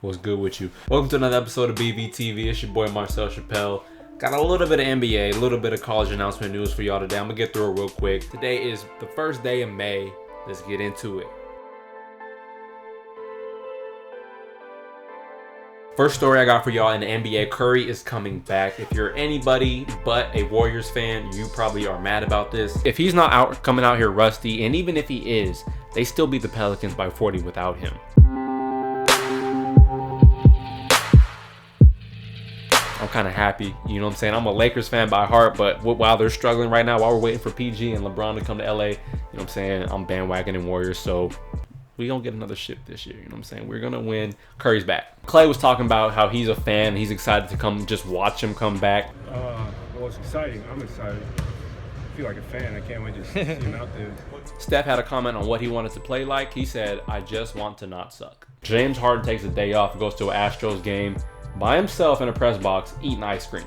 What's good with you? Welcome to another episode of BVTV. It's your boy Marcel Chappelle. Got a little bit of NBA, a little bit of college announcement news for y'all today. I'm gonna get through it real quick. Today is the first day of May. Let's get into it. First story I got for y'all in the NBA, Curry is coming back. If you're anybody but a Warriors fan, you probably are mad about this. If he's not coming out here rusty, and even if he is, they still beat the Pelicans by 40 without him. I'm kind of happy, you know what I'm saying? I'm a Lakers fan by heart, but while they're struggling right now, while we're waiting for PG and LeBron to come to LA, you know what I'm saying? I'm bandwagoning Warriors, so we gonna get another ship this year, you know what I'm saying? We're gonna win. Curry's back. Clay was talking about how he's a fan. He's excited to come just watch him come back. Well, it's exciting. I'm excited. I feel like a fan. I can't wait to see him out there. Steph had a comment on what he wanted to play like. He said, I just want to not suck. James Harden takes a day off, goes to an Astros game by himself in a press box eating ice cream.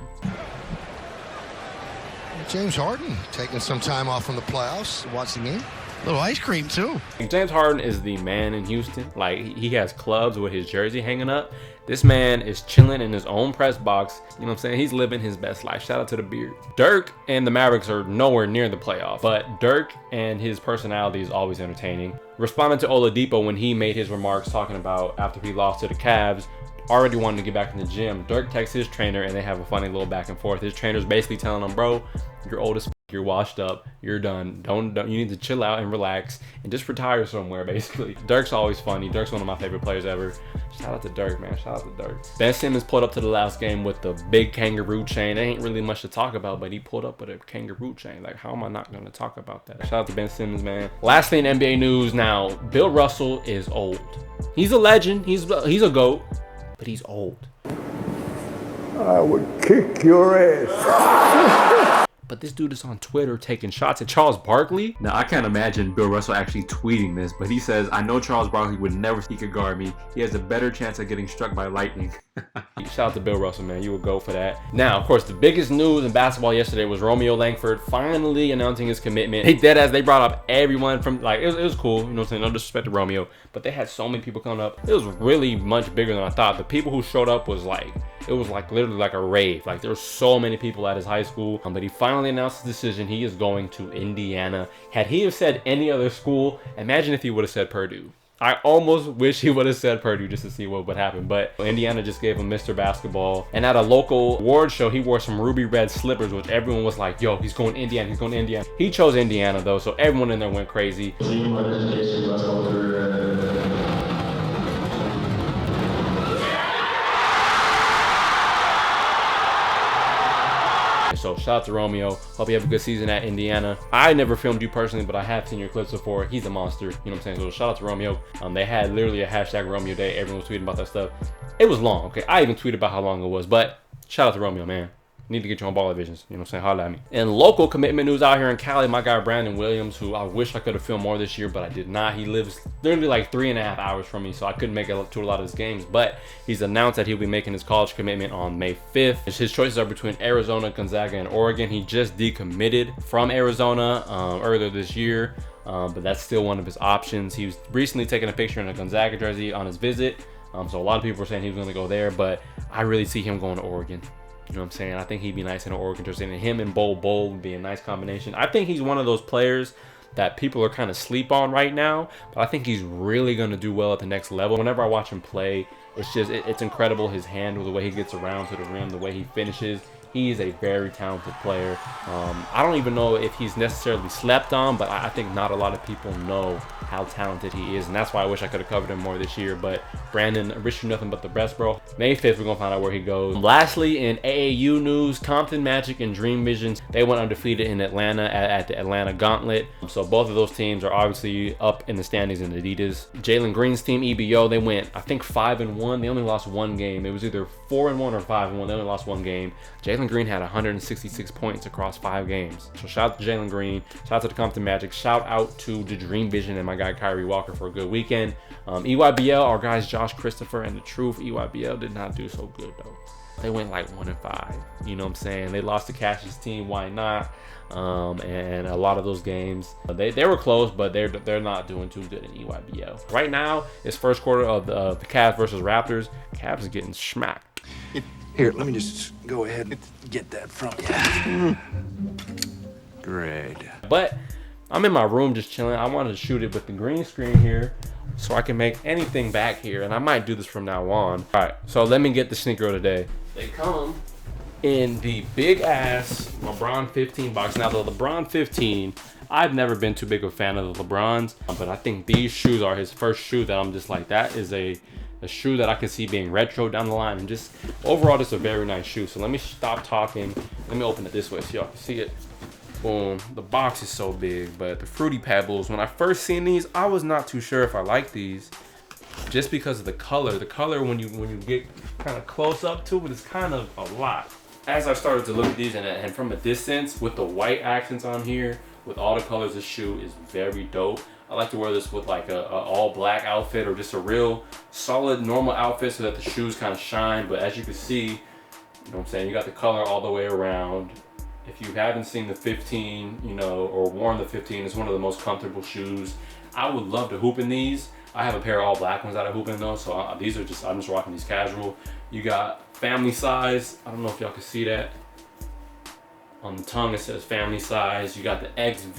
James Harden taking some time off from the playoffs to watch the game. A little ice cream too. James Harden is the man in Houston. Like, he has clubs with his jersey hanging up. This man is chilling in his own press box. You know what I'm saying? He's living his best life. Shout out to the beard. Dirk and the Mavericks are nowhere near the playoff, but Dirk and his personality is always entertaining. Responding to Oladipo when he made his remarks talking about after he lost to the Cavs, already wanting to get back in the gym, Dirk texts his trainer and they have a funny little back and forth. His trainer's basically telling him, bro, you're old as f***, you're washed up, you're done. Don't you need to chill out and relax and just retire somewhere, basically. Dirk's always funny. Dirk's one of my favorite players ever. Shout out to Dirk, man. Shout out to Dirk. Ben Simmons pulled up to the last game with the big kangaroo chain. There ain't really much to talk about, but he pulled up with a kangaroo chain. Like, how am I not going to talk about that? Shout out to Ben Simmons, man. Lastly in NBA news now, Bill Russell is old. He's a legend. He's a GOAT. But he's old. I would kick your ass. But this dude is on Twitter taking shots at Charles Barkley. Now, I can't imagine Bill Russell actually tweeting this, but he says, I know Charles Barkley would never think he could guard me. He has a better chance of getting struck by lightning. Shout out to Bill Russell, man. You would go for that. Now, of course, the biggest news in basketball yesterday was Romeo Langford finally announcing his commitment. They brought up everyone from, like, it was cool. You know what I'm saying? No disrespect to Romeo, but they had so many people coming up. It was really much bigger than I thought. The people who showed up was like, it was like literally like a rave. Like, there were so many people at his high school, but he finally announced his decision. He is going to Indiana. Had he have said any other school, imagine if he would have said Purdue. I almost wish he would have said Purdue just to see what would happen, but Indiana just gave him Mr. Basketball. And at a local award show, he wore some ruby red slippers, which everyone was like, yo, he's going to Indiana, he's going to Indiana. He chose Indiana though, so everyone in there went crazy. So shout out to Romeo. Hope you have a good season at Indiana. I never filmed you personally, but I have seen your clips before. He's a monster. You know what I'm saying? So shout out to Romeo. They had literally a hashtag Romeo Day. Everyone was tweeting about that stuff. It was long, okay? I even tweeted about how long it was, but shout out to Romeo, man. Need to get you on Baller Visions. You know what I'm saying? Holla at me. And local commitment news out here in Cali, my guy Brandon Williams, who I wish I could have filmed more this year, but I did not. He lives literally like 3.5 hours from me, so I couldn't make it to a lot of his games. But he's announced that he'll be making his college commitment on May 5th. His choices are between Arizona, Gonzaga, and Oregon. He just decommitted from Arizona earlier this year, but that's still one of his options. He was recently taking a picture in a Gonzaga jersey on his visit, so a lot of people were saying he was going to go there, but I really see him going to Oregon. You know what I'm saying? I think he'd be nice in an Oregon jersey, and him and Bol would be a nice combination. I think he's one of those players that people are kind of sleep on right now, but I think he's really going to do well at the next level. Whenever I watch him play, it's incredible. His hand, the way he gets around to the rim, the way he finishes. He is a very talented player. I don't even know if he's necessarily slept on, but I think not a lot of people know how talented he is, and that's why I wish I could have covered him more this year. But Brandon, I wish you nothing but the best, bro. May 5th, we're gonna find out where he goes. Lastly, in AAU news, Compton Magic and Dream Visions, they went undefeated in Atlanta at the Atlanta Gauntlet. So both of those teams are obviously up in the standings in Adidas. Jalen Green's team, EBO, they went, I think, 5-1. They only lost one game. It was either 4-1 or 5-1. They only lost one game. Jalen Jalen Green had 166 points across 5 games. So shout out to Jalen Green. Shout out to the Compton Magic. Shout out to the Dream Vision and my guy Kyrie Walker for a good weekend. EYBL, our guys Josh Christopher and the Truth. EYBL did not do so good though. They went like 1-5. You know what I'm saying? They lost to Cash's team. Why not? And a lot of those games, they were close, but they're not doing too good in EYBL. Right now, it's first quarter of the Cavs versus Raptors. Cavs is getting smacked. Here, let me just go ahead and get that from you. Great. But I'm in my room just chilling. I wanted to shoot it with the green screen here so I can make anything back here, and I might do this from now on. All right, so let me get the sneaker of the day. They come in the big ass LeBron 15 box. Now the LeBron 15, I've never been too big of a fan of the LeBrons, but I think these shoes are his first shoe that I'm just like, that is a shoe that I can see being retro down the line, and just overall just a very nice shoe. So let me stop talking. Let me open it this way so y'all can see it. Boom. The box is so big, but the Fruity Pebbles, when I first seen these, I was not too sure if I liked these just because of the color. The color, when you get kind of close up to it, is kind of a lot. As I started to look at these and from a distance with the white accents on here, with all the colors, this shoe is very dope. I like to wear this with like a all black outfit or just a real solid normal outfit so that the shoes kind of shine. But as you can see, you know what I'm saying, you got the color all the way around. If you haven't seen the 15, you know, or worn the 15, it's one of the most comfortable shoes. I would love to hoop in these. I have a pair of all black ones that I hoop in those, so these are just, I'm just rocking these casual. You got family size. I don't know if y'all can see that. On the tongue it says family size. You got the XV,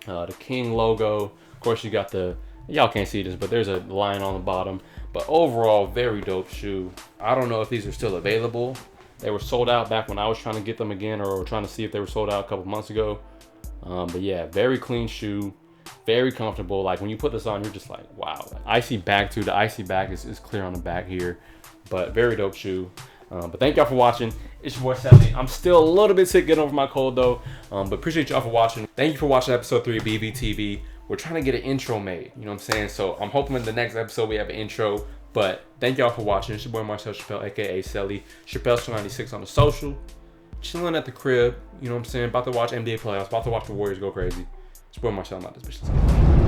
the King logo. Of course you got the, y'all can't see this, but there's a line on the bottom. But overall, very dope shoe. I don't know if these are still available. They were sold out back when I was trying to get them again, or trying to see if they were sold out a couple months ago. But yeah, very clean shoe, very comfortable. Like when you put this on, you're just like, wow. Icy back too. The icy back is clear on the back here, but very dope shoe. But thank y'all for watching. It's your boy Sally. I'm still a little bit sick getting over my cold though, but appreciate y'all for watching. Thank you for watching episode 3 of BVTV. We're trying to get an intro made, you know what I'm saying? So I'm hoping in the next episode we have an intro. But thank y'all for watching. It's your boy Marcel Chappelle, aka Selly. Chappelle96 on the social. Chilling at the crib, you know what I'm saying? About to watch NBA playoffs, about to watch the Warriors go crazy. It's your boy Marcel, I'm out this bitch.